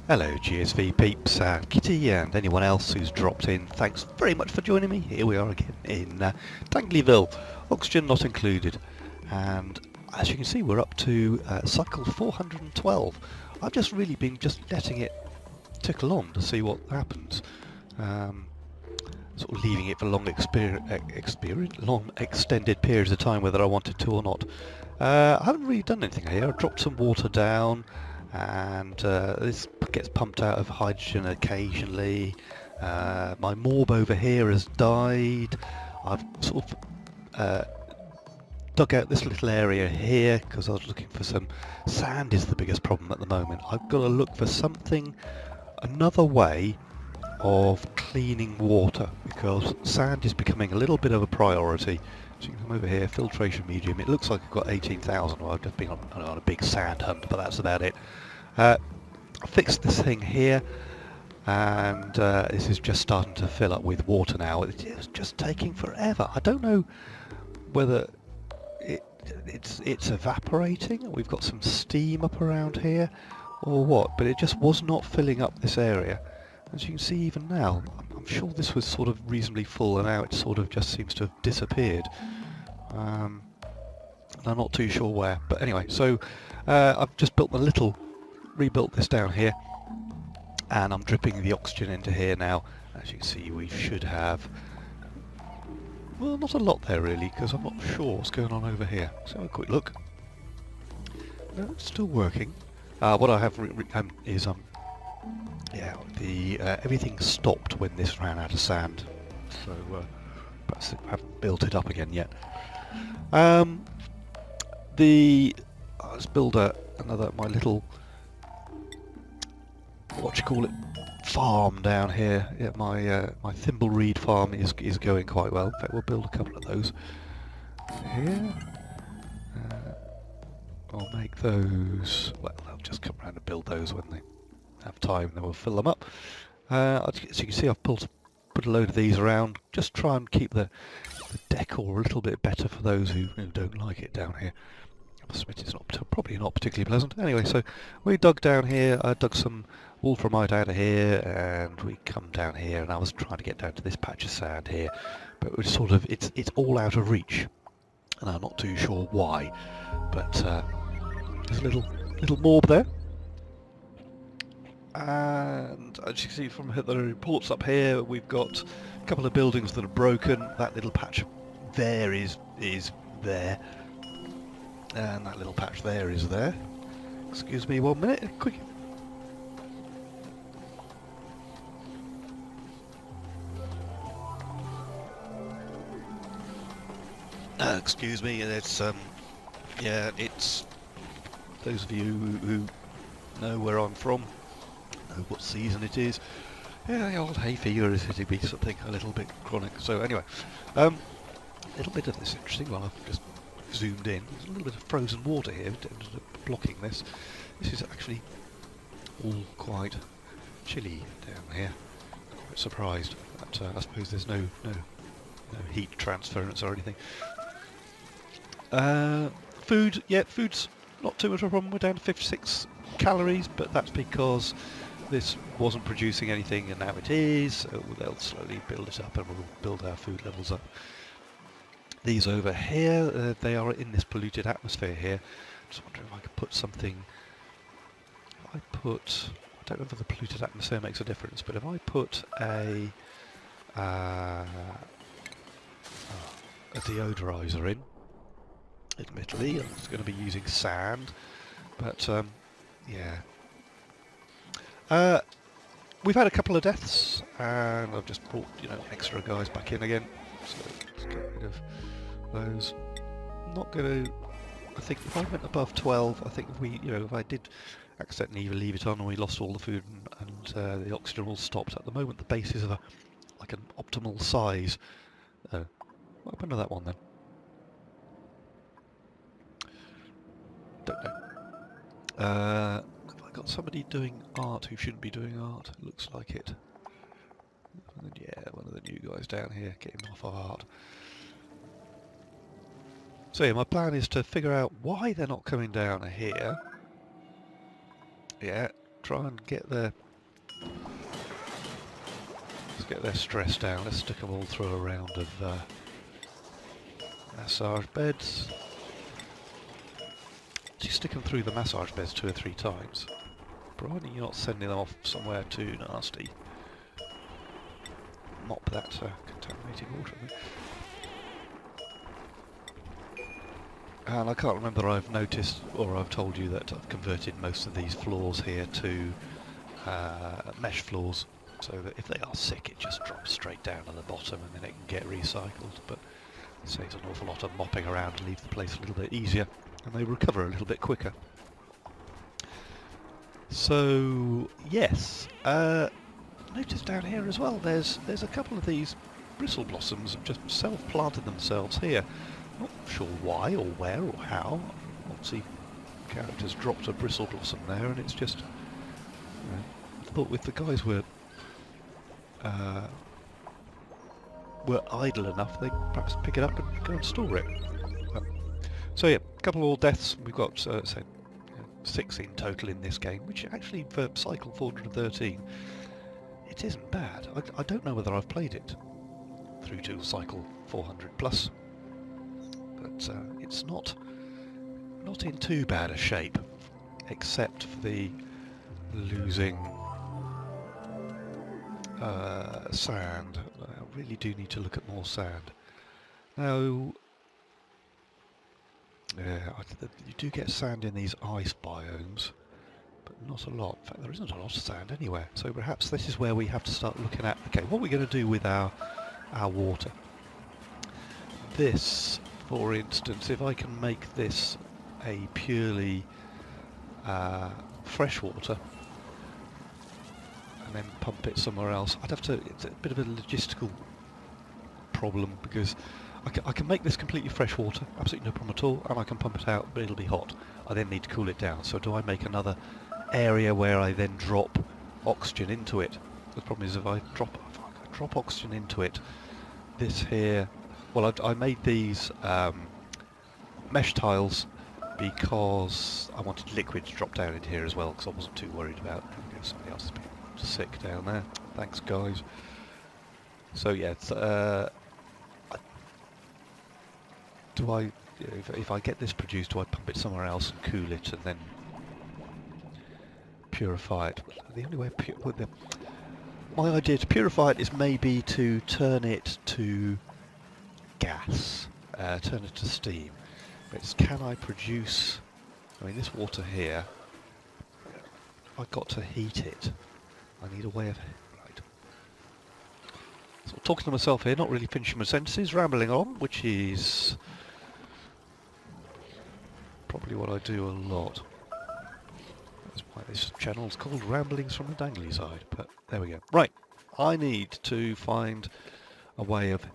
Hello GSV peeps and Kitty and anyone else who's dropped in. Thanks very much for joining me. Here we are again in Tangleyville, oxygen not included. And as you can see, we're up to cycle 412. I've just really been letting it tickle on to see what happens. Sort of leaving it for long extended periods of time, whether I wanted to or not. I haven't really done anything here. I dropped some water down, and this gets pumped out of hydrogen occasionally. My morb over here has died. I've sort of dug out this little area here because I was looking for some sand. Is the biggest problem at the moment. I've got to look for another way of cleaning water, because sand is becoming a little bit of a priority. So you can come over here, filtration medium. It looks like I've got 18,000. Well, I've just been on a big sand hunt, but that's about it. I fixed this thing here, and this is just starting to fill up with water now. It's just taking forever. I don't know whether it's evaporating. We've got some steam up around here, or what, but it just was not filling up this area. As you can see, even now, I'm sure this was sort of reasonably full, and now it sort of just seems to have disappeared. I'm not too sure where, but anyway, so I've just rebuilt this down here, and I'm dripping the oxygen into here now. As you can see, we should have, well, not a lot there really, because I'm not sure what's going on over here. So have a quick look. No, it's still working. What I have is yeah, everything stopped when this ran out of sand, so perhaps I haven't built it up again yet. Let's build my little, what you call it, farm down here. Yeah, my thimbleweed farm is going quite well. In fact, we'll build a couple of those here. I'll make those. Well, I'll just come around and build those when they have time, then we'll fill them up. As you can see, I've put a load of these around, just try and keep the decor a little bit better for those who don't like it down here. I must admit, it's probably not particularly pleasant. Anyway, so we dug down here. I dug some wolframite out of here, and we come down here, and I was trying to get down to this patch of sand here, but it was sort of it's all out of reach, and I'm not too sure why. But there's a little morb there. And as you can see from the reports up here, we've got a couple of buildings that are broken. That little patch there is there, and that little patch there is there. Excuse me 1 minute, quick. Excuse me, it's yeah, it's those of you who know where I'm from, what season it is. Yeah, the old hay fever is hitting me, something a little bit chronic. So anyway, a little bit of this interesting one. I've just zoomed in. There's a little bit of frozen water here blocking this. This is actually all quite chilly down here. Quite surprised. But I suppose there's no heat transference or anything. Food, yeah, food's not too much of a problem. We're down to 56 calories, but that's because this wasn't producing anything, and now it is. So they'll slowly build it up, and we'll build our food levels up. These over here, they are in this polluted atmosphere here. Just wondering if I could put something. I don't know if the polluted atmosphere makes a difference, but if I put a deodorizer in, admittedly, I'm just going to be using sand, but yeah. We've had a couple of deaths, and I've just brought extra guys back in again, so let's get rid of those. I'm not going to. I think if I went above 12, I think if I did accidentally leave it on and we lost all the food and the oxygen all stopped. At the moment, the base is of like an optimal size. What happened to that one then? Don't know. Have I got somebody doing art who shouldn't be doing art? Looks like it. Yeah, one of the new guys down here getting off of art. So yeah, my plan is to figure out why they're not coming down here. Yeah, try and get their stress down. Let's stick them all through a round of massage beds. Just stick them through the massage beds 2 or 3 times, providing you're not sending them off somewhere too nasty. Mop that contaminated water. And I can't remember I've noticed or I've told you that I've converted most of these floors here to mesh floors, so that if they are sick it just drops straight down to the bottom and then it can get recycled, but it saves an awful lot of mopping around to leave the place a little bit easier, and they recover a little bit quicker. So yes, notice down here as well there's a couple of these bristle blossoms have just self-planted themselves here. Not sure why or where or how. Obviously characters dropped a bristle blossom there, and it's just, you know, I thought if the guys were idle enough they'd perhaps pick it up and go and store it. So yeah, a couple more deaths. We've got say 6 in total in this game, which actually for cycle 413 it isn't bad. I don't know whether I've played it through to cycle 400 plus, but it's not in too bad a shape, except for the losing sand. I really do need to look at more sand. Now, you do get sand in these ice biomes, but not a lot. In fact, there isn't a lot of sand anywhere. So perhaps this is where we have to start looking at, okay, what are we going to do with our water? This, for instance, if I can make this a purely freshwater and then pump it somewhere else, I'd have to, it's a bit of a logistical problem, because I can make this completely fresh water, absolutely no problem at all, and I can pump it out, but it'll be hot. I then need to cool it down. So do I make another area where I then drop oxygen into it? The problem is if I drop oxygen into it, this here, well, I made these mesh tiles because I wanted liquid to drop down into here as well, because I wasn't too worried about somebody else has been sick down there. Thanks, guys. So yeah, it's, if I get this produced, do I pump it somewhere else and cool it and then purify it? The only way my idea to purify it is maybe to turn it to gas, turn it to steam. But it's, can I produce? I mean, this water here, I've got to heat it. I need a way of. Right. So talking to myself here, not really finishing my sentences, rambling on, which is probably what I do a lot. That's why this channel's called Ramblings from the Dangly Side, but there we go. Right, I need to find a way of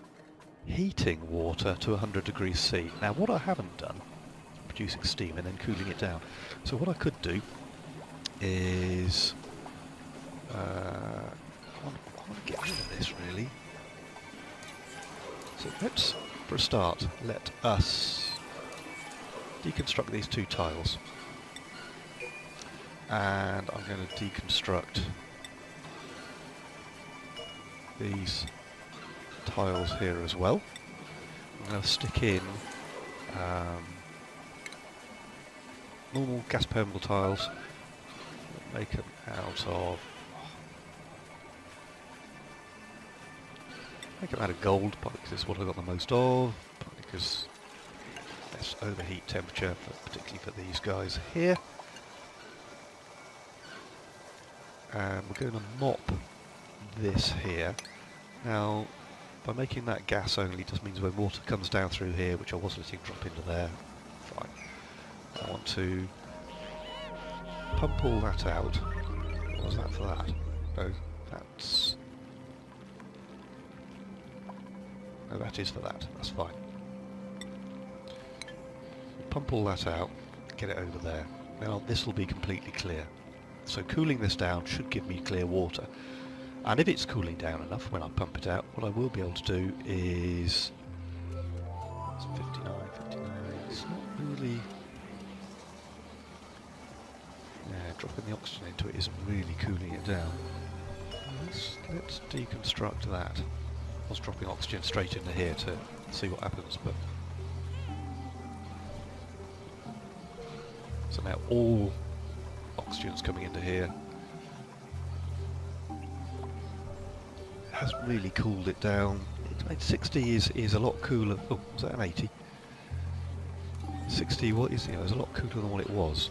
heating water to 100 degrees C. Now what I haven't done, producing steam and then cooling it down. So what I could do is, I want to get rid of this really. So let's, for a start, let us deconstruct these 2 tiles, and I'm going to deconstruct these tiles here as well. I'm going to stick in normal gas permeable tiles, make them out of gold, partly because it's what I got the most of, partly because less overheat temperature, particularly for these guys here. And we're going to mop this here. Now, by making that gas only just means when water comes down through here, which I was letting drop into there, fine. I want to pump all that out. What was that for that? No, that's... No, that is for that. That's fine. Pump all that out, get it over there. Now this will be completely clear. So cooling this down should give me clear water. And if it's cooling down enough when I pump it out, what I will be able to do is... It's 59, it's not really... Yeah, dropping the oxygen into it isn't really cooling it down. Let's deconstruct that. I was dropping oxygen straight into here to see what happens, but... So now all oxygen's coming into here. It hasn't really cooled it down. 60 is a lot cooler. Oh, was that an 80? 60 what is, is a lot cooler than what it was.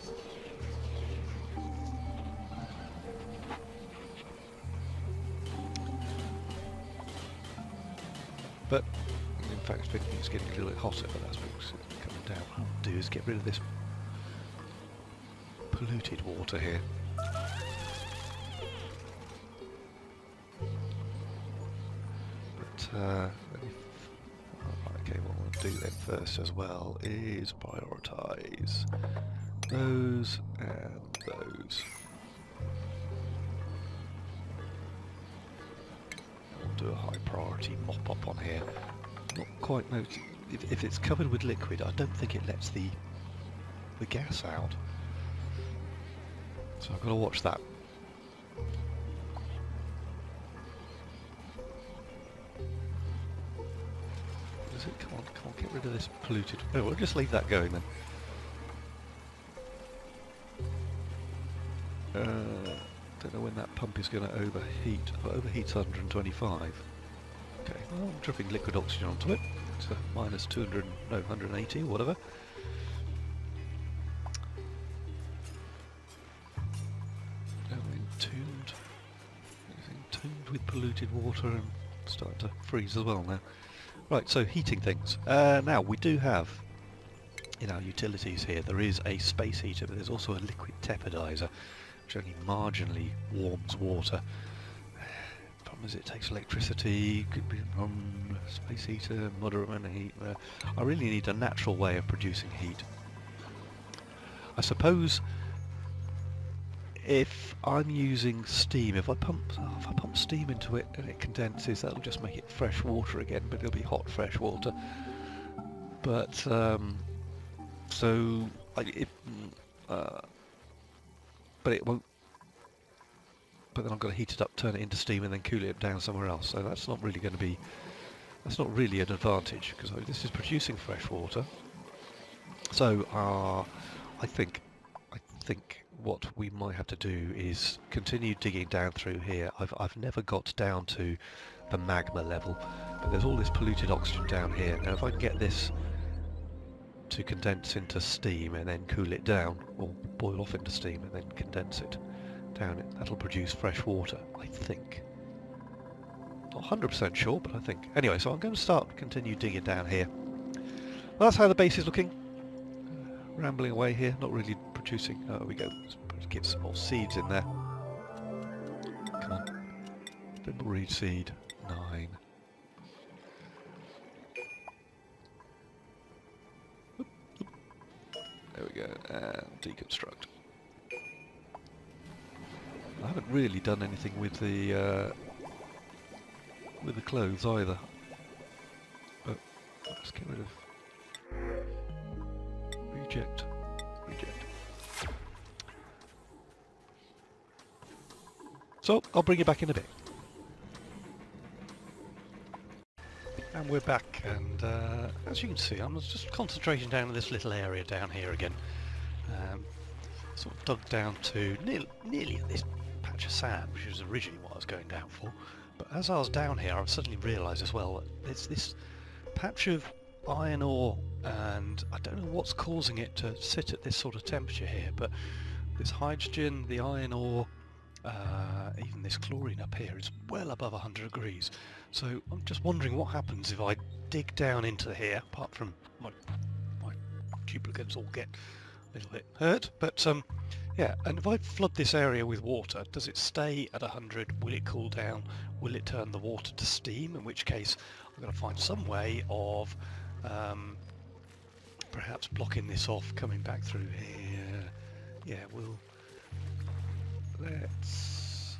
But in fact it's getting a little bit hotter, but that's what's coming down. What I'll do is get rid of this polluted water here. But okay, what I want to do then first as well is prioritise those and those. We'll do a high priority mop up on here. Not quite noticing if it's covered with liquid. I don't think it lets the gas out. So I've got to watch that. Does it? Come on, get rid of this polluted. No, we'll just leave that going then. Don't know when that pump is going to overheat. Oh, it overheats 125. Okay, well, I'm dropping liquid oxygen onto it. So minus 200, no, 180 or whatever. Tuned with polluted water and starting to freeze as well now. Right, so heating things. Now we do have in our utilities here, there is a space heater, but there's also a liquid tepidizer, which only marginally warms water. Problem is it takes electricity, could be space heater, moderate amount of heat. I really need a natural way of producing heat. I suppose if I'm using steam, if I pump steam into it and it condenses, that'll just make it fresh water again, but it'll be hot fresh water. But but it won't. But then I've got to heat it up, turn it into steam, and then cool it down somewhere else. So that's not really going to be. That's not really an advantage because this is producing fresh water. So I think what we might have to do is continue digging down through here. I've never got down to the magma level, but there's all this polluted oxygen down here. Now if I can get this to condense into steam and then cool it down, or boil off into steam and then condense it down, that'll produce fresh water, I think. Not 100% sure, but I think. Anyway, so I'm going to continue digging down here. Well, that's how the base is looking. Rambling away here, not really producing. Oh, there we go. Let's get some more seeds in there. Come on. Thimbleweed seed, 9. Oop, oop. There we go, and deconstruct. I haven't really done anything with the clothes either. But let's get rid of reject. So I'll bring you back in a bit. And we're back, and as you can see, I'm just concentrating down on this little area down here again. Sort of dug down to nearly at this patch of sand, which was originally what I was going down for. But as I was down here, I suddenly realised as well that there's this patch of iron ore, and I don't know what's causing it to sit at this sort of temperature here, but this hydrogen, the iron ore, even this chlorine up here is well above 100 degrees. So I'm just wondering what happens if I dig down into here, apart from my duplicates all get a little bit hurt, but yeah, and if I flood this area with water, does it stay at 100? Will it cool down? Will it turn the water to steam? In which case I'm going to find some way of perhaps blocking this off, coming back through here. Yeah, that's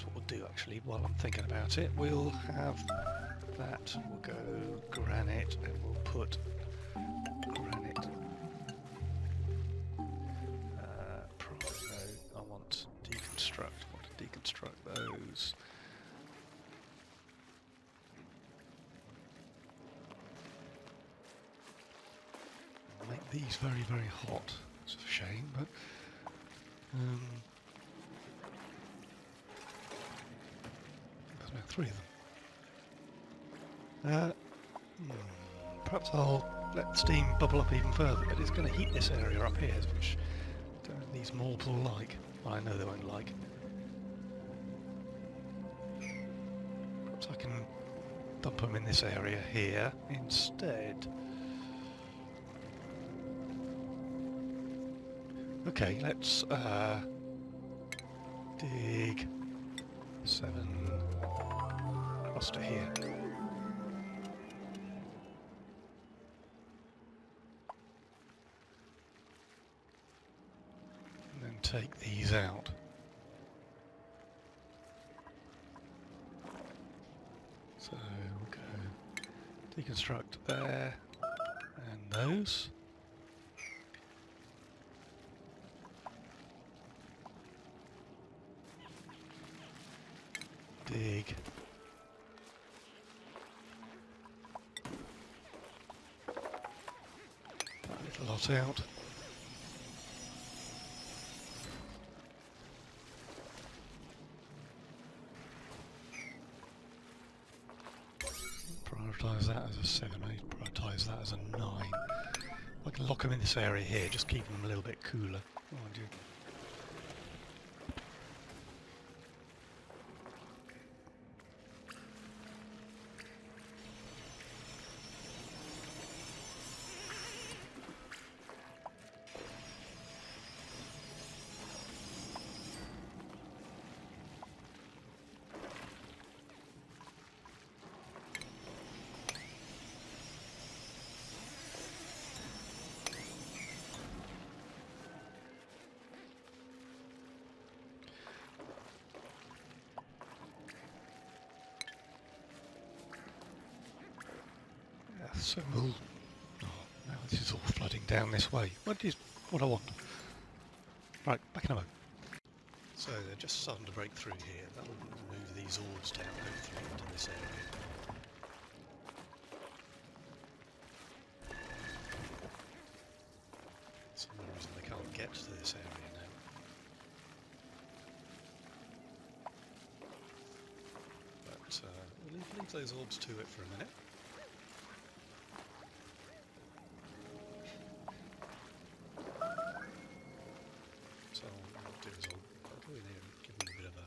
what we'll do actually while I'm thinking about it. We'll have that, we'll go granite, and we'll put granite, these very, very hot. It's a shame, but there's now 3 of them. Perhaps I'll let steam bubble up even further, but it's going to heat this area up here, which these mobs will like. Well, I know they won't like. Perhaps I can dump them in this area here instead. Okay, let's dig 7 across to here. And then take these out. So we'll go deconstruct there and those. Dig. That little lot out. Prioritise that as a 7, I prioritise that as a 9. I can lock them in this area here, just keeping them a little bit cooler. Mind you. So, oh, now this is all flooding down this way. What I want? Right, back in a moment. So they're just starting to break through here. That'll move these orbs down hopefully into this area. For some reason they can't get to this area now. But we'll leave those orbs to it for a minute. So what I'll do is I'll go in here and give them a bit of a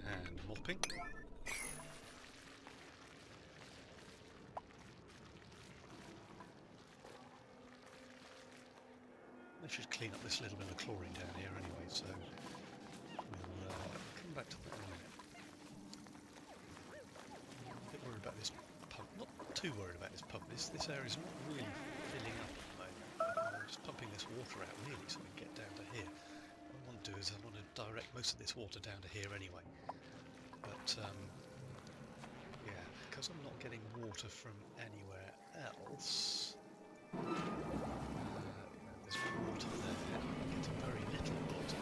hand mopping. Let's just clean up this little bit of chlorine down here anyway, so we'll come back to that in a minute. A bit worried about this pump. Not too worried about this pump. This area's not really filling up at the moment. I'm just pumping this water out really so we can get down to here. What I want to do is I want to direct most of this water down to here anyway. But yeah, because I'm not getting water from anywhere else. There's water there. I'm getting very little water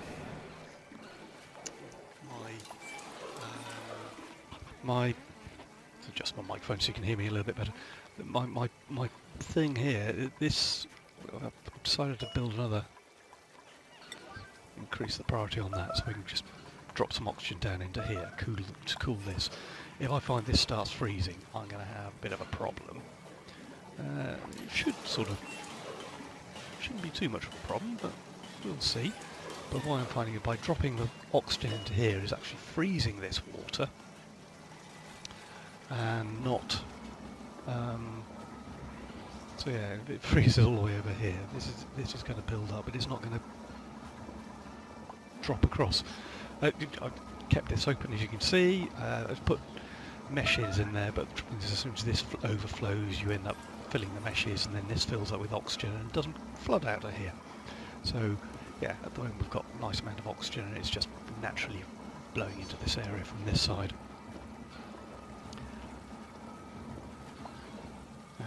here. Adjust my microphone so you can hear me a little bit better. My thing here, I've decided to build another, increase the priority on that so we can just drop some oxygen down into here, to cool this. If I find this starts freezing, I'm going to have a bit of a problem. It shouldn't be too much of a problem, but we'll see. But what I'm finding is by dropping the oxygen into here is actually freezing this water. And not so yeah, if it freezes all the way over here, this is going to build up, but it's not going to drop across. I've kept this open, as you can see. I've put meshes in there, but as soon as this overflows, you end up filling the meshes, and then this fills up with oxygen and doesn't flood out of here. So yeah, at the moment we've got a nice amount of oxygen, and it's just naturally blowing into this area from this side.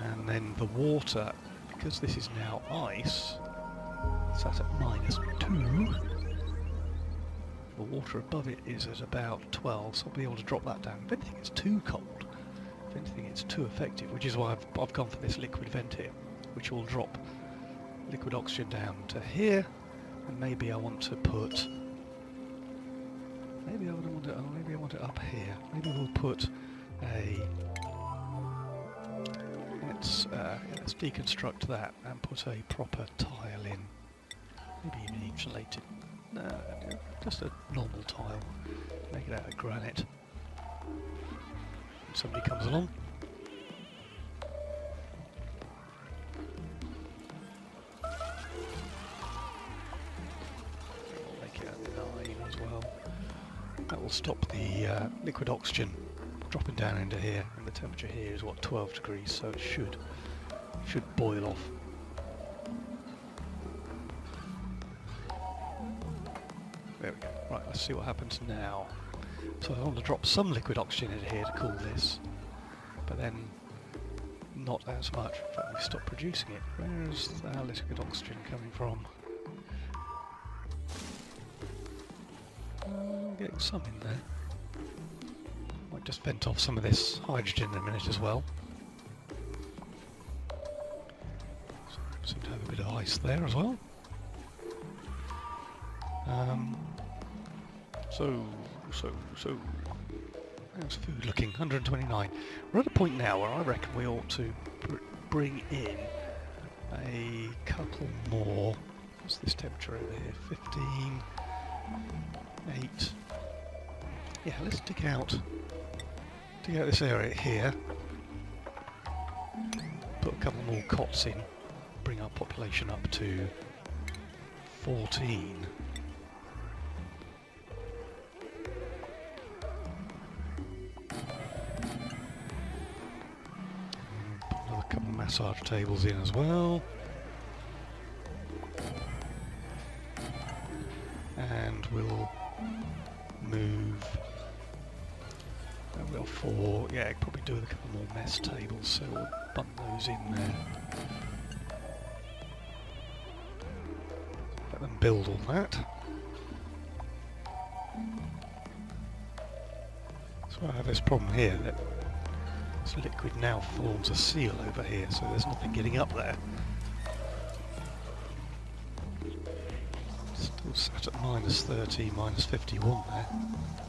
And then the water, because this is now ice, sat at -2. The water above it is at about 12, so I'll be able to drop that down. If anything, it's too cold. If anything, it's too effective, which is why I've gone for this liquid vent here, which will drop liquid oxygen down to here, and maybe I want to put... Maybe I want it. Oh, maybe I want it up here. Maybe we'll put a. Let's deconstruct that and put a proper tile in. Maybe even insulated. No, just a normal tile. Make it out of granite. When somebody comes along. We'll make it out of 9 as well. That will stop the liquid oxygen dropping down into here, and the temperature here is what, 12 degrees, so it should boil off. There we go. Right, let's see what happens now. So I want to drop some liquid oxygen in here to cool this, but then not as much. In fact, we stopped producing it. Where's our liquid oxygen coming from? Getting some in there. Might just vent off some of this hydrogen in a minute as well. Seem to have a bit of ice there as well. So how's food looking? 129. We're at a point now where I reckon we ought to bring in a couple more. What's this temperature over here? 15, 8. Yeah, let's dig out this area here. Put a couple more cots in. Bring our population up to 14. Put another couple of massage tables in as well. And we'll move. We'll probably do a couple more mess tables, so we'll bump those in there. Let them build all that. So I have this problem here that this liquid now forms a seal over here, so there's nothing getting up there. Still sat at minus 30, minus 51 there,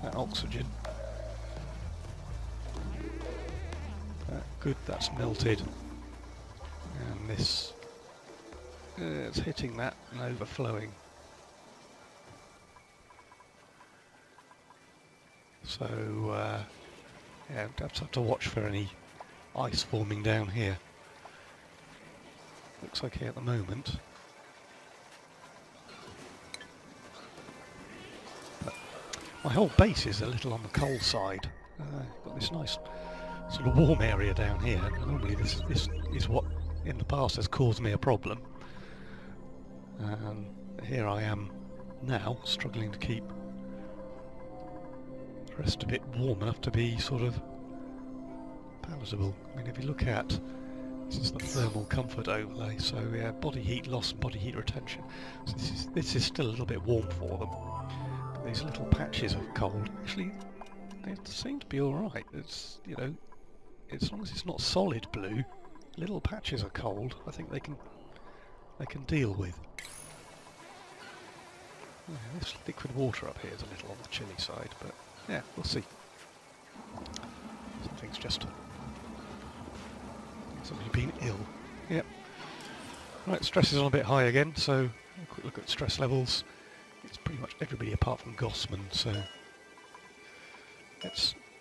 that oxygen. Good, that's melted. And this, it's hitting that and overflowing. So, yeah, I'd have to watch for any ice forming down here. Looks okay at the moment. But my whole base is a little on the cold side. Got this nice sort of warm area down here. Normally this is what in the past has caused me a problem. Here I am now struggling to keep the rest of it warm enough to be sort of palatable. I mean, if you look at, this is the thermal comfort overlay, so yeah, body heat loss and body heat retention. So this is still a little bit warm for them. But these little patches of cold, actually, they seem to be alright. It's, you know, as long as it's not solid blue, little patches of cold, I think they can deal with. Yeah, this liquid water up here is a little on the chilly side, but yeah, we'll see. Something's been ill. Yep. Right, stress is on a bit high again, so a quick look at stress levels. It's pretty much everybody apart from Gossman, so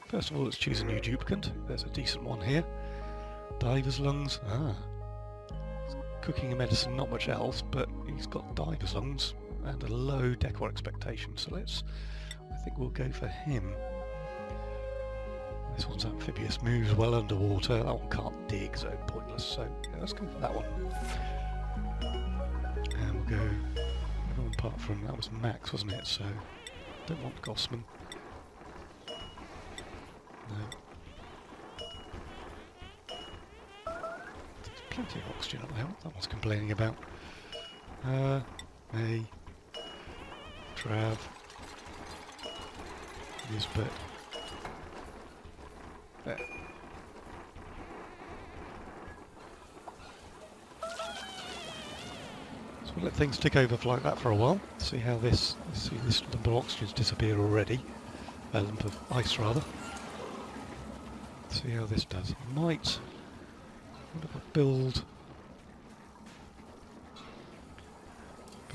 first of all, let's choose a new duplicant. There's a decent one here. Diver's lungs. Cooking and medicine, not much else, but he's got diver's lungs and a low decor expectation, so I think we'll go for him. This one's amphibious, moves well underwater. That one can't dig, so pointless, so yeah, let's go for that one. And we'll go, everyone apart from, that was Max, wasn't it, so don't want Gossman. No. There's plenty of oxygen up there, what that one's complaining about. A Trav. this bit. There. So we'll let things tick over like that for a while. See how this lump of oxygen's disappeared already. A lump of ice rather. See how this does. What if I build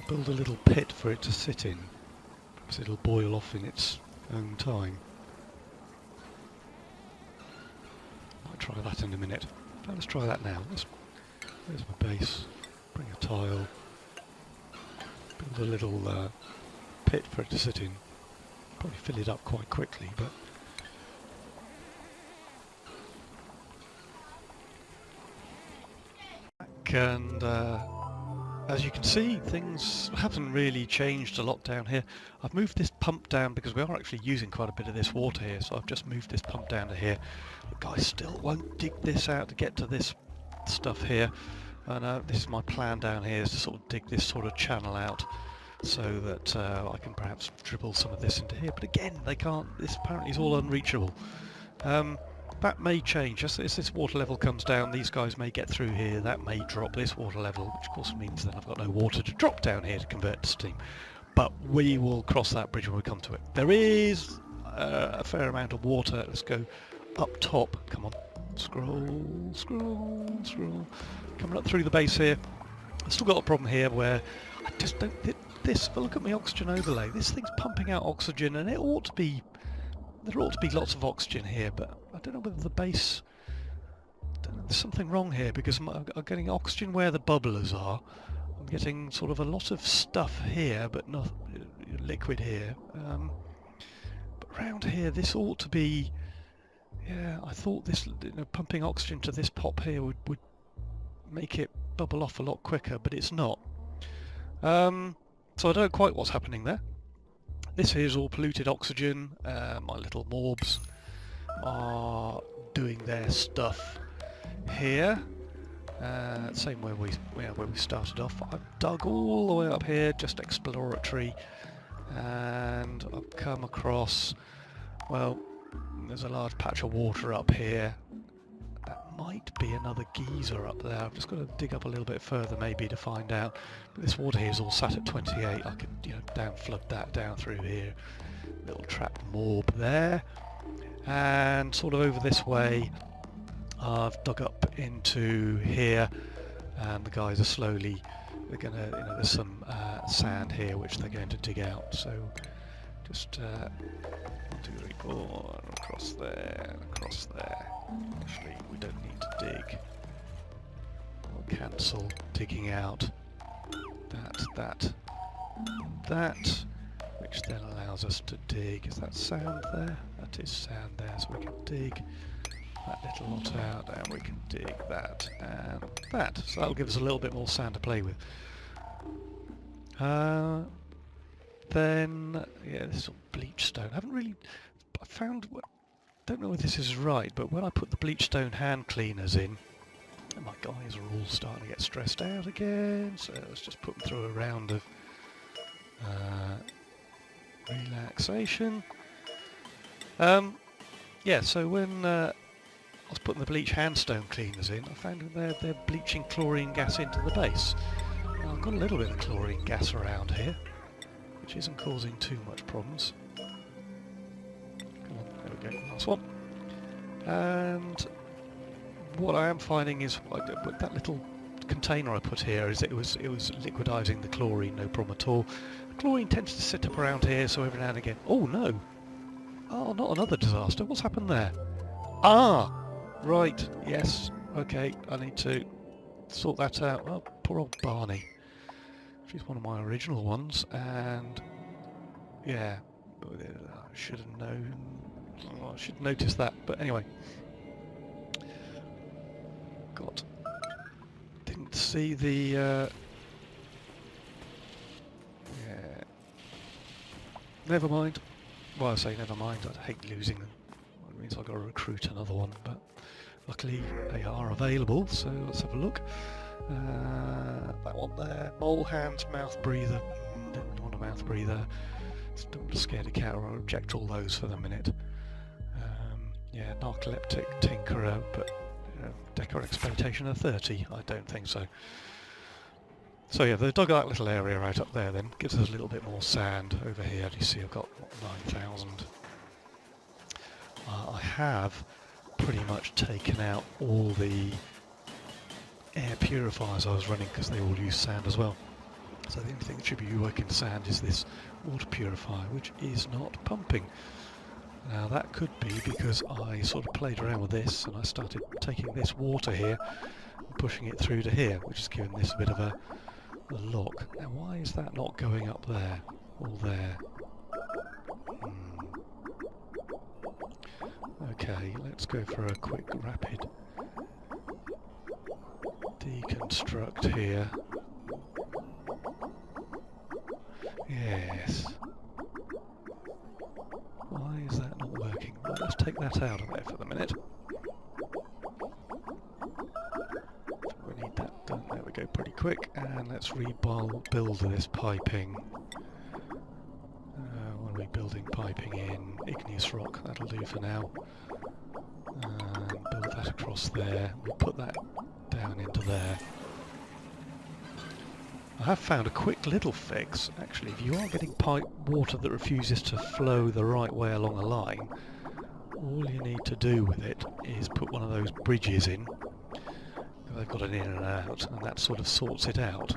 a little pit for it to sit in? Perhaps it'll boil off in its own time. Might try that in a minute. Let's try that now. There's my base. Bring a tile. Build a little pit for it to sit in. Probably fill it up quite quickly, but and as you can see, things haven't really changed a lot down here. I've moved this pump down because we are actually using quite a bit of this water here, so I've just moved this pump down to here. The guys still won't dig this out to get to this stuff here, and this is my plan down here, is to sort of dig this sort of channel out so that I can perhaps dribble some of this into here, but again they can't. This apparently is all unreachable. That may change. As this water level comes down, these guys may get through here. That may drop this water level, which of course means that I've got no water to drop down here to convert to steam. But we will cross that bridge when we come to it. There is a fair amount of water. Let's go up top. Come on. Scroll, scroll, scroll. Coming up through the base here. I've still got a problem here where I just don't... But look at my oxygen overlay. This thing's pumping out oxygen, and it ought to be... There ought to be lots of oxygen here, but I don't know whether the base... There's something wrong here, because I'm getting oxygen where the bubblers are. I'm getting sort of a lot of stuff here, but not liquid here. But around here, this ought to be... Yeah, I thought this, pumping oxygen to this pot here would make it bubble off a lot quicker, but it's not. So I don't know quite what's happening there. This here is all polluted oxygen. My little morbs are doing their stuff here. Same where we started off. I've dug all the way up here, just exploratory, and I've come across, well, there's a large patch of water up here. That might be another geyser up there. I've just got to dig up a little bit further maybe to find out. But this water here is all sat at 28. I could, down flood that down through here. Little trapped morb there. And sort of over this way, I've dug up into here, and the guys are slowly, they're gonna, there's some sand here which they're going to dig out. So just 1, 2, 3, 4, and across there, and across there. Actually, we don't need to dig. We'll cancel digging out that, which then allows us to dig. Is that sand there? That is sand there, so we can dig that little lot out, and we can dig that and that. So that'll give us a little bit more sand to play with. Then, yeah, this is all bleach stone. I found, don't know if this is right, but when I put the bleach stone hand cleaners in, my guys are all starting to get stressed out again, so let's just put them through a round of relaxation. Yeah, so when I was putting the bleach hand stone cleaners in, I found that they're bleaching chlorine gas into the base. Now, I've got a little bit of chlorine gas around here, which isn't causing too much problems. Come on, there we go, last one. And what I am finding is that little container I put here is it was liquidizing the chlorine, no problem at all. Chlorine tends to sit up around here, so every now and again... Oh no! Oh, not another disaster. What's happened there? Ah! Right, yes. Okay, I need to sort that out. Oh, poor old Barney. She's one of my original ones, and... Yeah. I should have known... Oh, I should have noticed that, but anyway. God. Didn't see the... Yeah. Never mind. Well, I say never mind, I'd hate losing them. It means I've got to recruit another one, but luckily they are available, so let's have a look. That one there, mole hand, mouth breather, didn't want a mouth breather. Don't scare the cat, or I'll reject all those for the minute. Yeah, narcoleptic tinkerer, but decor exploitation of 30? I don't think so. So yeah, they've dug that little area right up there then, gives us a little bit more sand over here. You see I've got, what, 9,000. I have pretty much taken out all the air purifiers I was running because they all use sand as well. So the only thing that should be working sand is this water purifier, which is not pumping. Now that could be because I sort of played around with this and I started taking this water here and pushing it through to here, which is giving this a bit of a lock. Now why is that not going up there or there? Okay, let's go for a quick rapid deconstruct here. Yes. Why is that not working? Well, let's take that out of there for the minute. We need that done. There we go, pretty quick. And let's rebuild this piping. What are we building piping in? Igneous rock, that'll do for now. And build that across there. We'll put that down into there. I have found a quick little fix. Actually, if you are getting pipe water that refuses to flow the right way along a line, all you need to do with it is put one of those bridges in. They've got an in and out, and that sort of sorts it out.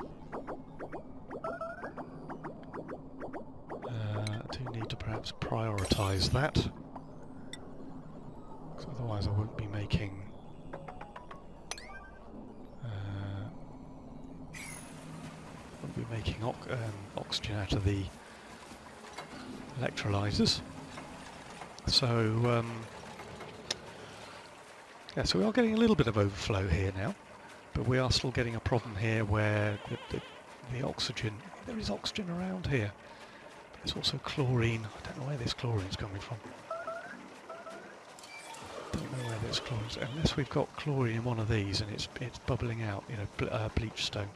I do need to perhaps prioritise that, because otherwise I won't be making oxygen out of the electrolyzers. So yeah, so we are getting a little bit of overflow here now, but we are still getting a problem here where the oxygen, there is oxygen around here, but there's also chlorine. I don't know where this chlorine is coming from. Don't know where this chlorine is, unless we've got chlorine in one of these and it's bubbling out, you know, bleach stone.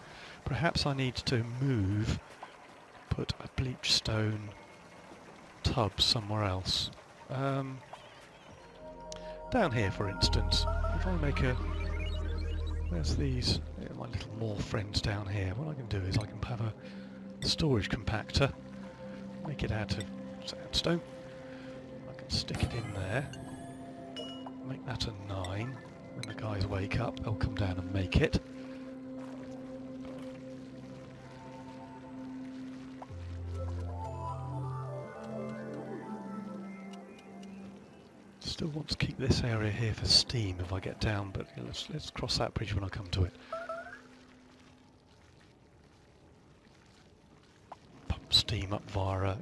Perhaps I need to put a bleach stone tub somewhere else. Down here, for instance, if I make a... Where's these? My little more friends down here. What I can do is I can have a storage compactor, make it out of sandstone. I can stick it in there, make that a 9. When the guys wake up, they'll come down and make it. Still want to keep this area here for steam if I get down, but let's cross that bridge when I come to it. Pump steam up via,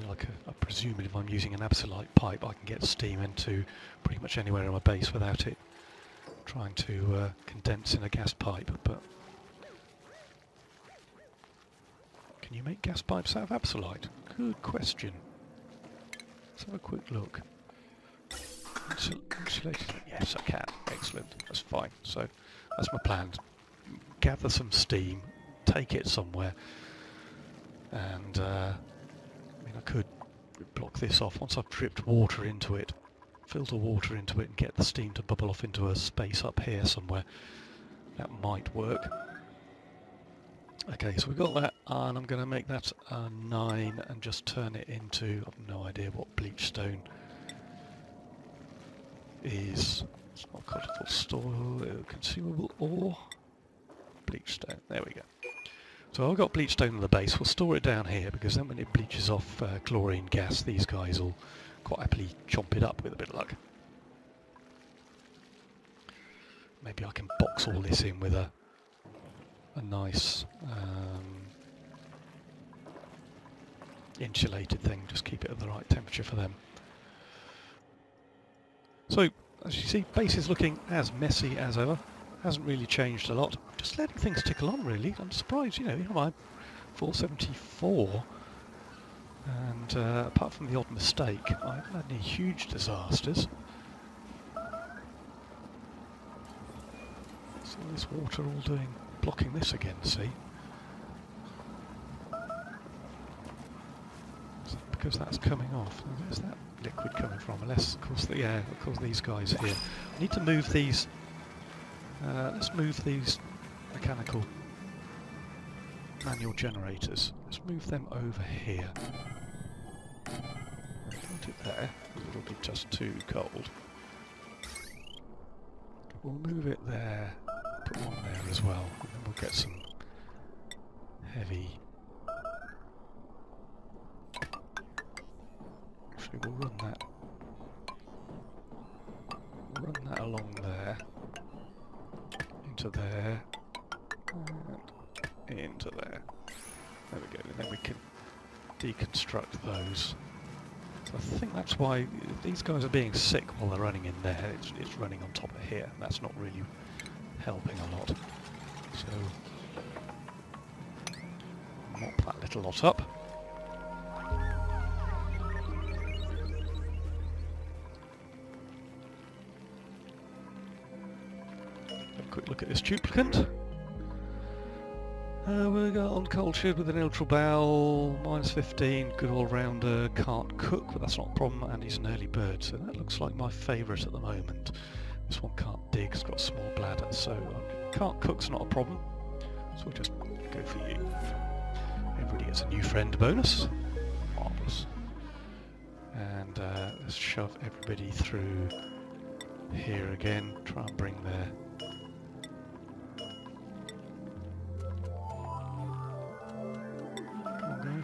like I presume if I'm using an absolite pipe, I can get steam into pretty much anywhere in my base without it trying to condense in a gas pipe. But can you make gas pipes out of absolite? Good question. Let's have a quick look. Insulated? Yes, I can. Excellent. That's fine. So that's my plan. Gather some steam, take it somewhere, and I could block this off once I've dripped water into it, filter water into it, and get the steam to bubble off into a space up here somewhere. That might work. Okay, so we've got that, and I'm going to make that a 9 and just turn it into, I've no idea what bleach stone is. It's not colorful store, consumable ore, bleach stone. There we go. So I've got bleach stone on the base. We'll store it down here because then when it bleaches off chlorine gas, these guys will quite happily chomp it up with a bit of luck. Maybe I can box all this in with a nice insulated thing. Just keep it at the right temperature for them. So, as you see, base is looking as messy as ever. Hasn't really changed a lot. Just letting things tickle on, really. I'm surprised, I'm 474, and apart from the odd mistake, I haven't had any huge disasters. So this water all blocking this again, see? It's because that's coming off. Now, where's that liquid coming from? Unless, of course, these guys here. I need to move these. Let's move these mechanical manual generators. Let's move them over here. Put it there. It'll be just too cold. We'll move it there. Put one there as well. And then we'll get some heavy. Actually, we'll run that. We'll run that along there, into there, and into there. There we go. And then we can deconstruct those. So I think that's why these guys are being sick while they're running in there. It's running on top of here. And that's not really helping a lot. So mop that little lot up. Have a quick look at this duplicant. We got uncultured with a neutral bowel, -15, good all-rounder, can't cook, but that's not a problem, and he's an early bird, so that looks like my favourite at the moment. This one can't dig, it's got a small bladder, so can't cook's not a problem, so we'll just go for you. Everybody gets a new friend bonus. Marvellous. And let's shove everybody through here again, try and bring their...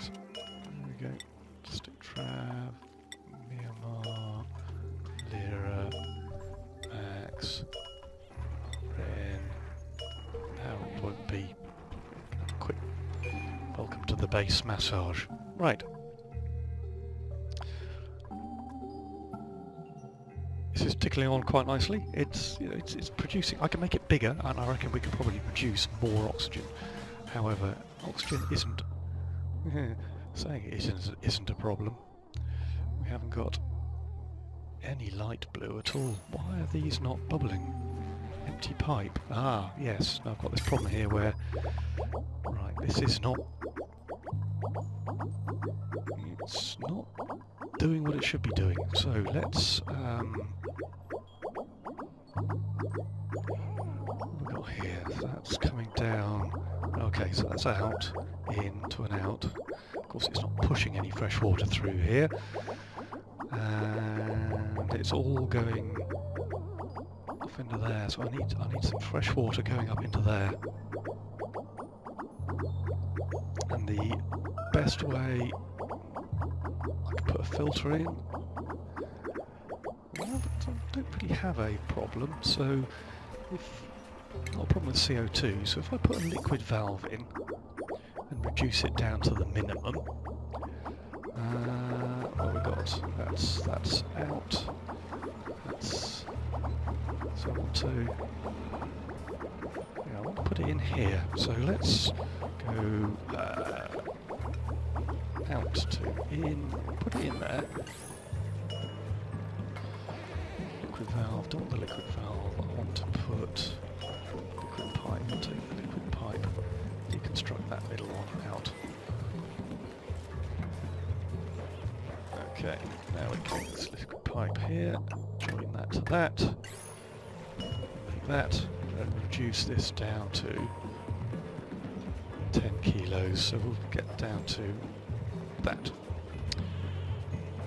There we go. Stick Trav, Myanmar, Lira, Max, Ren. Now it won't be. Quick. Welcome to the base massage. Right. This is tickling on quite nicely. It's producing. I can make it bigger, and I reckon we can probably produce more oxygen. However, oxygen isn't. Saying it isn't a problem. We haven't got any light blue at all. Why are these not bubbling? Empty pipe. Ah, yes. Now I've got this problem here where... Right, this is not... It's not doing what it should be doing. So let's... what have we got here? That's coming down. Okay, so that's out, into and out. Of course it's not pushing any fresh water through here. And it's all going off into there, so I need some fresh water going up into there. And the best way I could put a filter in. Well, I don't really have a problem, so if not a problem with CO2, so if I put a liquid valve in and reduce it down to the minimum, what have we got? That's out. That's so I want to put it in here. So let's go out to in, put it in there. Liquid valve, don't want the liquid valve. I want to put liquid pipe. I'll take the liquid pipe, deconstruct that middle one out. Okay, now we can take this liquid pipe here, join that to that, like that, and reduce this down to 10 kilos, so we'll get down to that.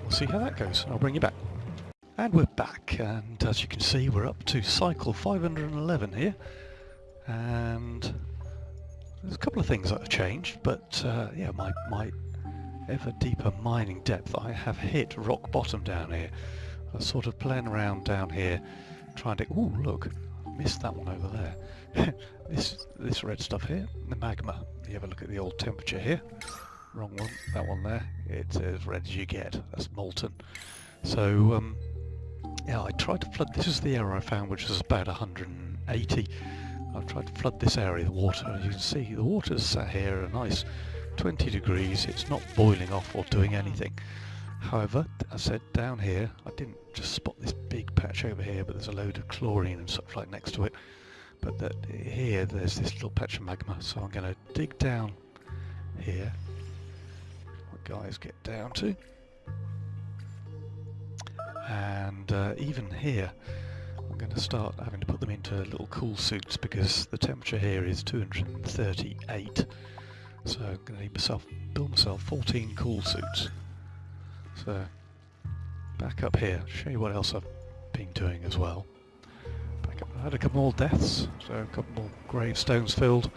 We'll see how that goes, I'll bring you back. And we're back, and as you can see we're up to cycle 511 here, and there's a couple of things that have changed, but yeah, my ever deeper mining depth, I have hit rock bottom down here. I was sort of playing around down here, trying to... Ooh, look, I missed that one over there. this red stuff here, the magma. You have a look at the old temperature here. Wrong one, that one there. It's as red as you get. That's molten. So, yeah, I tried to flood... This is the area I found, which is about 180. I've tried to flood this area with water. As you can see, the water's sat here at a nice 20 degrees. It's not boiling off or doing anything. However, I said down here, I didn't just spot this big patch over here, but there's a load of chlorine and stuff like next to it. But here, there's this little patch of magma, so I'm going to dig down here. What guys get down to? And even here, I'm going to start having to put them into little cool suits because the temperature here is 238. So I'm going to need build myself 14 cool suits. So back up here, show you what else I've been doing as well. Back up, I had a couple more deaths, so a couple more gravestones filled.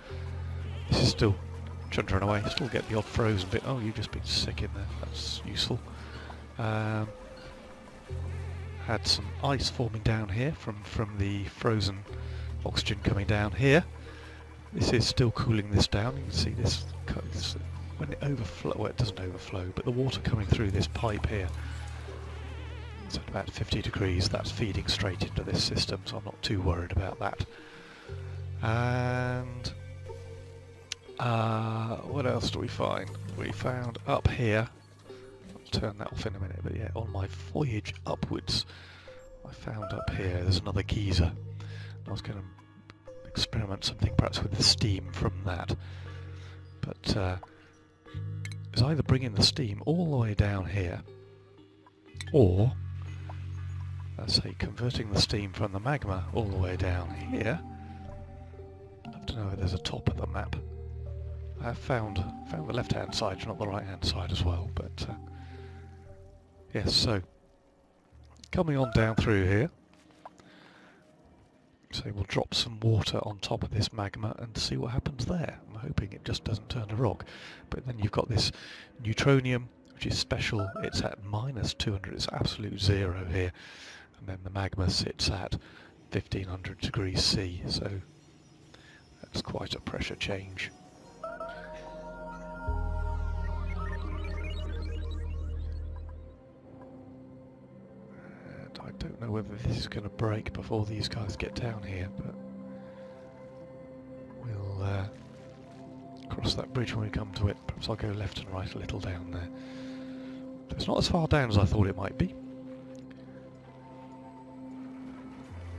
This is still chuntering away, still get the odd frozen bit. Oh, you've just been sick in there, that's useful. Had some ice forming down here from the frozen oxygen coming down here. This is still cooling this down. You can see this when it overflows. Well, it doesn't overflow, but the water coming through this pipe here. It's at about 50 degrees. That's feeding straight into this system, so I'm not too worried about that. And what else do we find? We found up here. I'll turn that off in a minute, but yeah, on my voyage upwards, I found up here there's another geyser. I was going to experiment something perhaps with the steam from that, but it's either bringing the steam all the way down here, or let's say converting the steam from the magma all the way down here. I don't know if there's a top of the map. I have found the left-hand side, not the right-hand side as well, but yes, so coming on down through here, so we'll drop some water on top of this magma and see what happens there. I'm hoping it just doesn't turn to rock, but then you've got this neutronium, which is special. It's at -200, it's absolute zero here, and then the magma sits at 1500 degrees C, so that's quite a pressure change. I don't know whether this is going to break before these guys get down here, but we'll cross that bridge when we come to it. Perhaps I'll go left and right a little down there. It's not as far down as I thought it might be.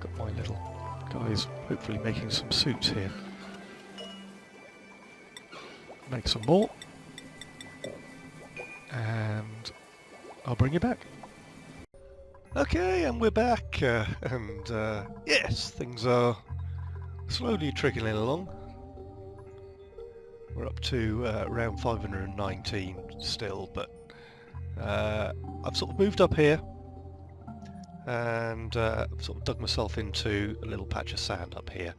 Got my little guys hopefully making some suits here. Make some more, and I'll bring you back. Okay, and we're back, and yes, things are slowly trickling along. We're up to around 519 still, but I've sort of moved up here, and sort of dug myself into a little patch of sand up here.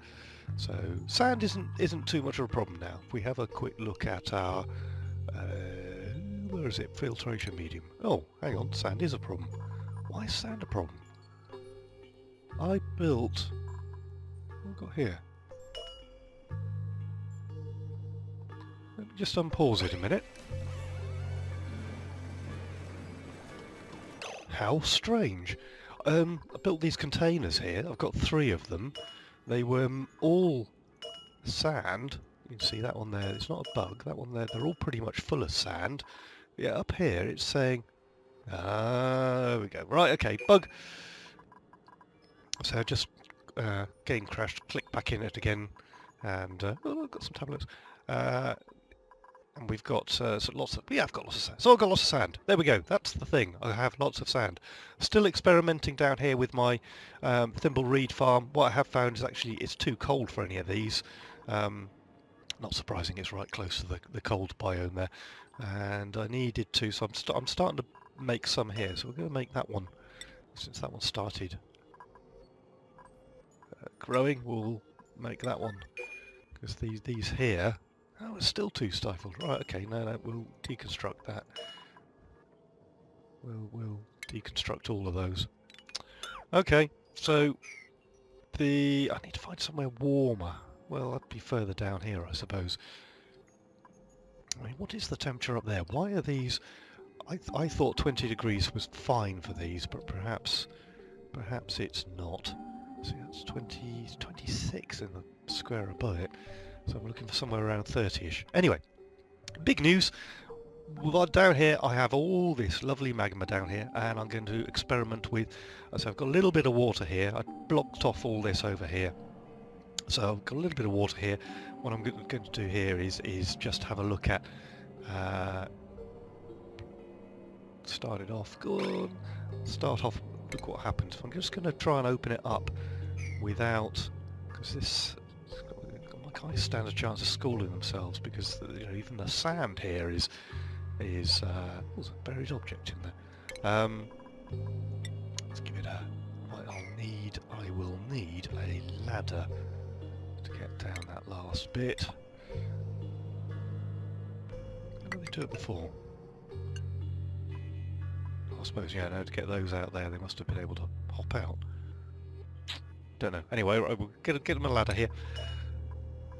So sand isn't too much of a problem now. If we have a quick look at our where is it? Filtration medium. Oh, hang on, sand is a problem. Why is sand a problem? I built... What have we got here? Let me just unpause it a minute. How strange. I built these containers here. I've got 3 of them. They were all sand. You can see that one there. It's not a bug. That one there. They're all pretty much full of sand. Yeah, up here it's saying... there we go. Right, okay, bug. So just game crashed, click back in it again, and oh, I've got some tablets. And we've got lots of... Yeah, I've got lots of sand. So I've got lots of sand. There we go. That's the thing. I have lots of sand. Still experimenting down here with my thimble reed farm. What I have found is actually it's too cold for any of these. Not surprising, it's right close to the cold biome there. And I needed to, so I'm starting to make some here. So we're going to make that one, since that one started growing, we'll make that one. Because these here... Oh, it's still too stifled. Right, okay, no, we'll deconstruct that. We'll deconstruct all of those. Okay, so I need to find somewhere warmer. Well, that'd be further down here, I suppose. I mean, what is the temperature up there? Why are these... I thought 20 degrees was fine for these, but perhaps it's not. See, that's 26 in the square above it. So I'm looking for somewhere around 30ish. Anyway, big news. Down here I have all this lovely magma down here, and I'm going to experiment with... So I've got a little bit of water here. I blocked off all this over here. So I've got a little bit of water here. What I'm going to do here is just have a look at... started off good. Start off look what happens. I'm just going to try and open it up without, because this my guys stand a chance of schooling themselves, because even the sand here is there's a buried object in there. Let's give it a. I will need a ladder to get down that last bit. How did they do it before? I suppose, yeah, no, to get those out there, they must have been able to hop out. Don't know. Anyway, we'll get them a ladder here.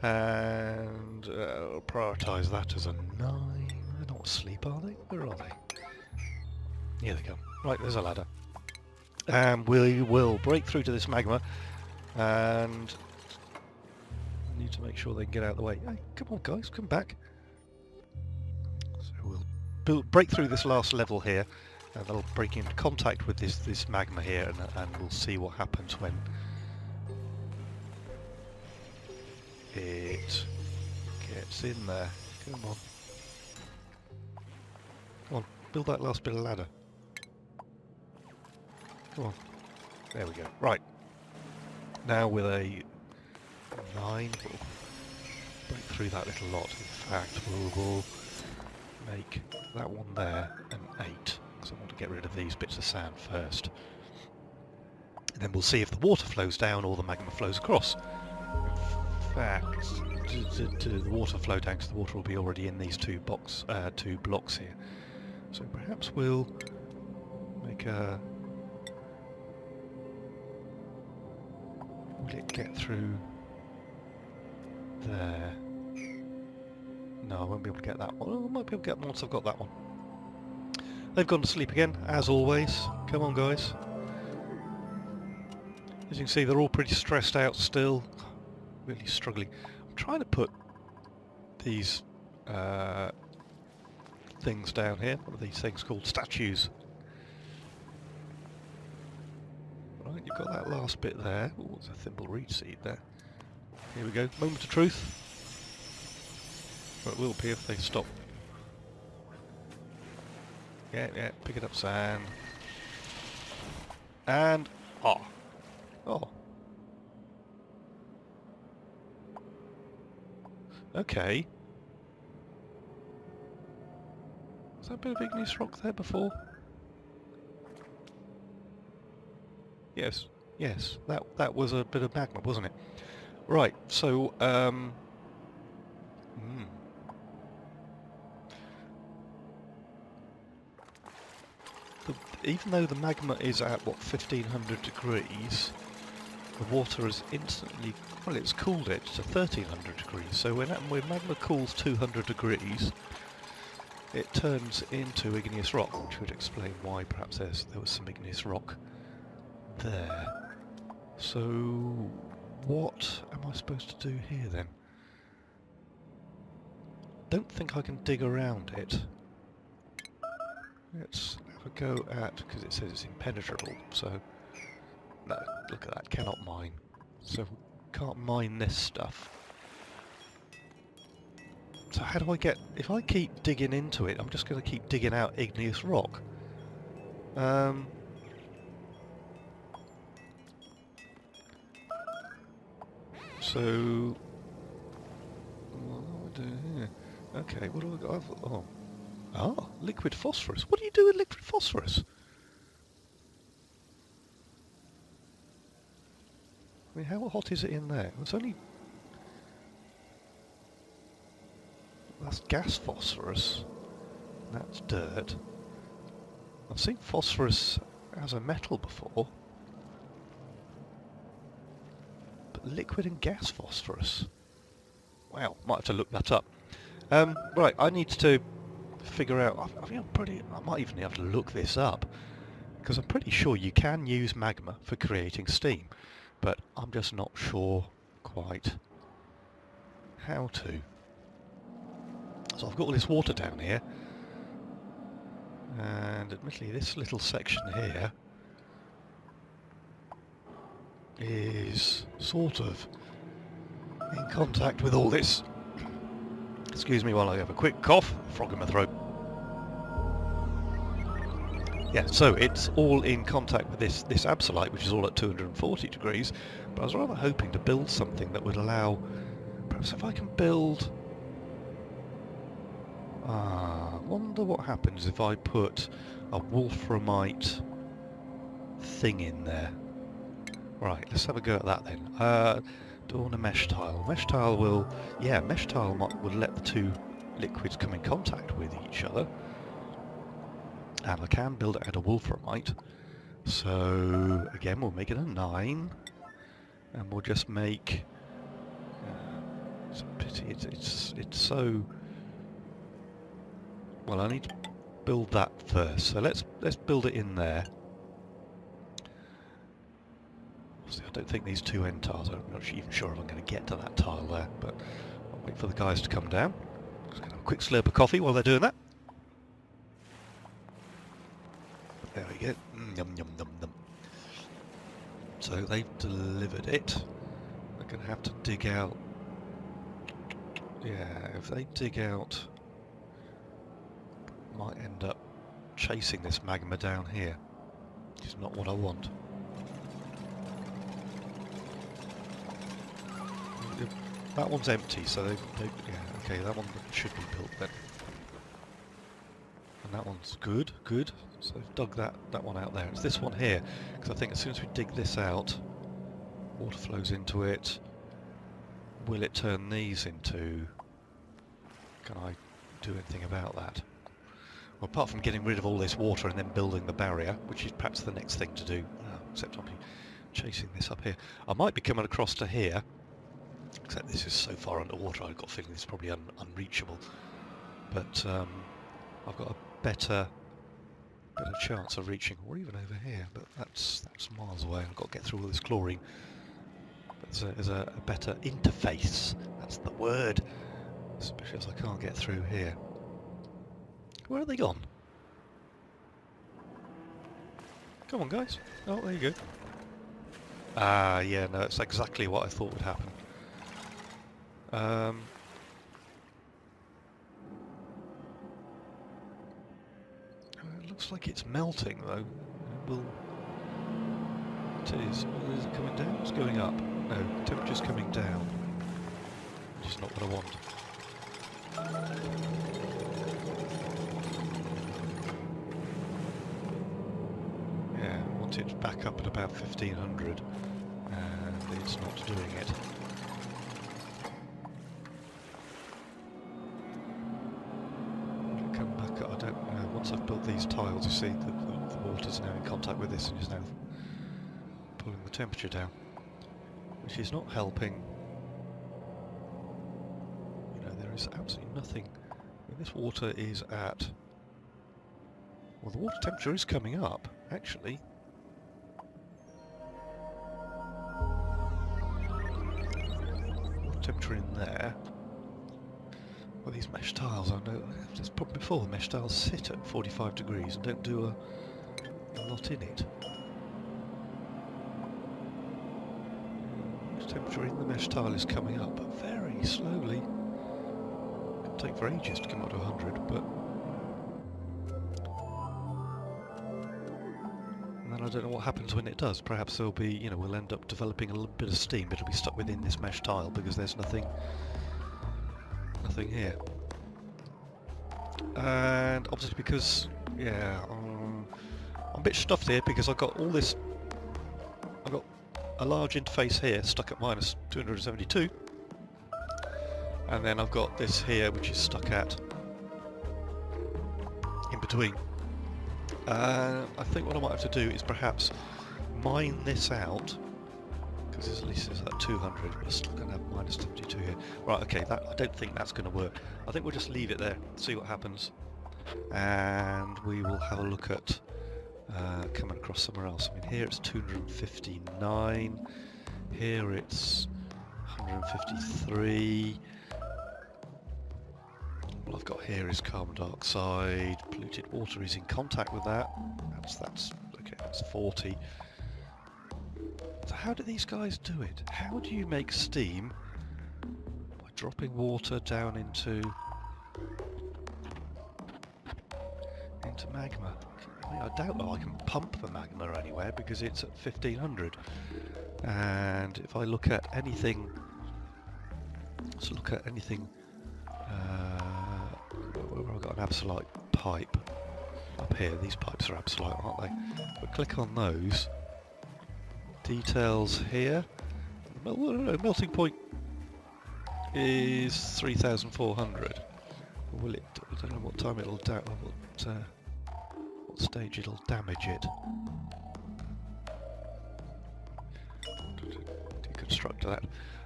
And I'll prioritise that as a 9. They're not asleep, are they? Where are they? Here they come. Right, there's a ladder. And we will break through to this magma, and need to make sure they can get out of the way. Hey, come on guys, come back. So we'll break through this last level here, and that'll break into contact with this magma here, and we'll see what happens when it gets in there. Come on. Come on, build that last bit of ladder. Come on. There we go. Right. Now with a 9, we'll break through that little lot. In fact, we'll make that one there an 8, because I want to get rid of these bits of sand first. And then we'll see if the water flows down or the magma flows across. In fact, the water flow down, because the water will be already in these two blocks here. So perhaps we'll make a... Will it get through there? No, I won't be able to get that one. Oh, I might be able to get one once I've got that one. They've gone to sleep again, as always. Come on, guys. As you can see, they're all pretty stressed out still. Really struggling. I'm trying to put these things down here. What are these things called? Statues. Right, you've got that last bit there. Oh, there's a thimble reed seed there. Here we go. Moment of truth. Well, it will appear if they stop. Yeah, pick it up, sand. And... oh. Okay. Was that a bit of igneous rock there before? Yes, that was a bit of magma, wasn't it? Right, so, even though the magma is at, what, 1500 degrees, the water has instantly, well, it's cooled it to 1300 degrees, so when magma cools 200 degrees, it turns into igneous rock, which would explain why perhaps there was some igneous rock there. So what am I supposed to do here then? Don't think I can dig around it. Let's have a go at, because it says it's impenetrable, so no, look at that, cannot mine. So can't mine this stuff. So how do I get, if I keep digging into it, I'm just going to keep digging out igneous rock. So, what do I do here? Okay, what do I got? Oh, liquid phosphorus. What do you do with liquid phosphorus? I mean, how hot is it in there? It's only... that's gas phosphorus. That's dirt. I've seen phosphorus as a metal before. Liquid and gas phosphorus. Wow, might have to look that up. Right, I need to figure out. I might even have to look this up, because I'm pretty sure you can use magma for creating steam, but I'm just not sure quite how to. So I've got all this water down here, and admittedly this little section here is sort of in contact with all this. Excuse me while I have a quick cough, frog in my throat. Yeah, so it's all in contact with this absolite, which is all at 240 degrees, but I was rather hoping to build something that would allow, perhaps if I can build, wonder what happens if I put a wolframite thing in there. Right, let's have a go at that then. Do I want a mesh tile? Mesh tile will, yeah, mesh tile will let the two liquids come in contact with each other. And I can build it out of wolframite. So again, we'll make it a 9, and we'll just make. It's a pity. It's so. Well, I need to build that first. So let's build it in there. See, I don't think these two end tiles. I'm not even sure if I'm going to get to that tile there, but I'll wait for the guys to come down. Just going to have a quick slurp of coffee while they're doing that. There we go. Yum, yum, yum, yum. So they've delivered it. They're going to have to dig out. Yeah, if they dig out, might end up chasing this magma down here, which is not what I want. That one's empty, so yeah, okay, that one should be built then. And that one's good. So they've dug that one out there. It's this one here, because I think as soon as we dig this out, water flows into it. Will it turn these into... Can I do anything about that? Well, apart from getting rid of all this water and then building the barrier, which is perhaps the next thing to do, except I'll be chasing this up here. I might be coming across to here, except this is so far underwater I've got a feeling this is probably unreachable. But I've got a better chance of reaching, or even over here, but that's miles away. I've got to get through all this chlorine. But there's a better interface, that's the word, especially as I can't get through here. Where are they gone? Come on, guys. Oh, there you go. Ah, yeah, no, it's exactly what I thought would happen. It looks like it's melting, though. It is. Is it coming down? It's going up. No, temperature's coming down. Which is not what I want. Yeah, I want it back up at about 1500, and it's not doing it. Come back up, I don't know. Once I've built these tiles, you see that the water's now in contact with this and is now pulling the temperature down, which is not helping. You know, there is absolutely nothing. When this water is at... Well, the water temperature is coming up, actually. Water temperature in there. Well, these mesh tiles, I know, there's a problem before, the mesh tiles sit at 45 degrees and don't do a lot in it. The temperature in the mesh tile is coming up, but very slowly. It'll take for ages to come up to 100, but... And then I don't know what happens when it does. Perhaps there'll be, you know, we'll end up developing a little bit of steam, but it'll be stuck within this mesh tile because there's nothing here. And obviously because, yeah, I'm a bit stuffed here because I've got all this, I've got a large interface here stuck at minus 272, and then I've got this here which is stuck at in between. I think what I might have to do is perhaps mine this out, because at least it's at 200, we're still going to have minus 72 here. Right, okay, I don't think that's going to work. I think we'll just leave it there, see what happens, and we will have a look at coming across somewhere else. I mean, here it's 259, here it's 153. All I've got here is carbon dioxide, polluted water is in contact with that. That's okay, that's 40. So how do these guys do it? How do you make steam by dropping water down into magma? I doubt that I can pump the magma anywhere because it's at 1500. And if I look at anything, let's look at anything where I've got an absolute pipe up here. These pipes are absolute, aren't they? But click on those. Details here. Melting point is 3,400. Will it? I don't know what time it'll what stage it'll damage it. Deconstruct that.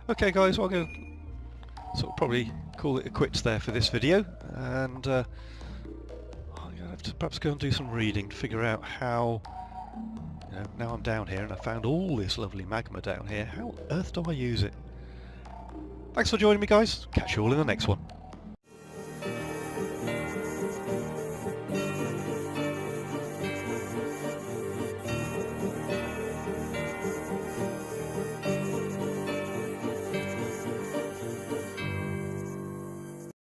Okay, guys, well, I'm going to sort of probably call it a quits there for this video, and I'm going to have to perhaps go and do some reading to figure out how. You know, now I'm down here and I found all this lovely magma down here. How on earth do I use it? Thanks for joining me, guys. Catch you all in the next one.